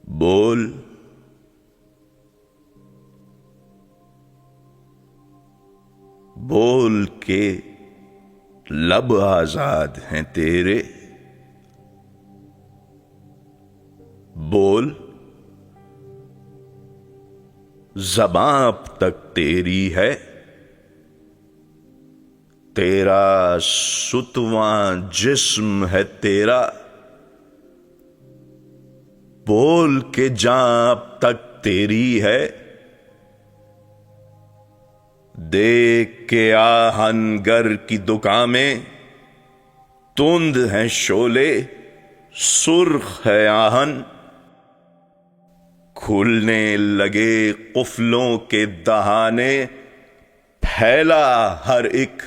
بول، بول کے لب آزاد ہیں تیرے، بول زباں اب تک تیری ہے، تیرا ستواں جسم ہے تیرا، بول کے جاں اب تک تیری ہے، دیکھ کے آہنگر کی دکان میں تند ہیں شعلے، سرخ ہے آہن، کھلنے لگے قفلوں کے دہانے، پھیلا ہر ایک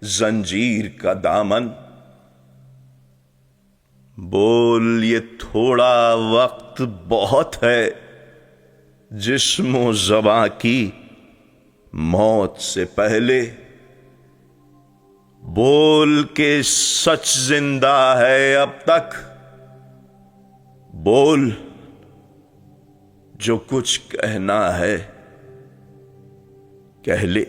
زنجیر کا دامن، بول یہ تھوڑا وقت بہت ہے جسم و زباں کی موت سے پہلے، بول کے سچ زندہ ہے اب تک، بول جو کچھ کہنا ہے کہہ لے۔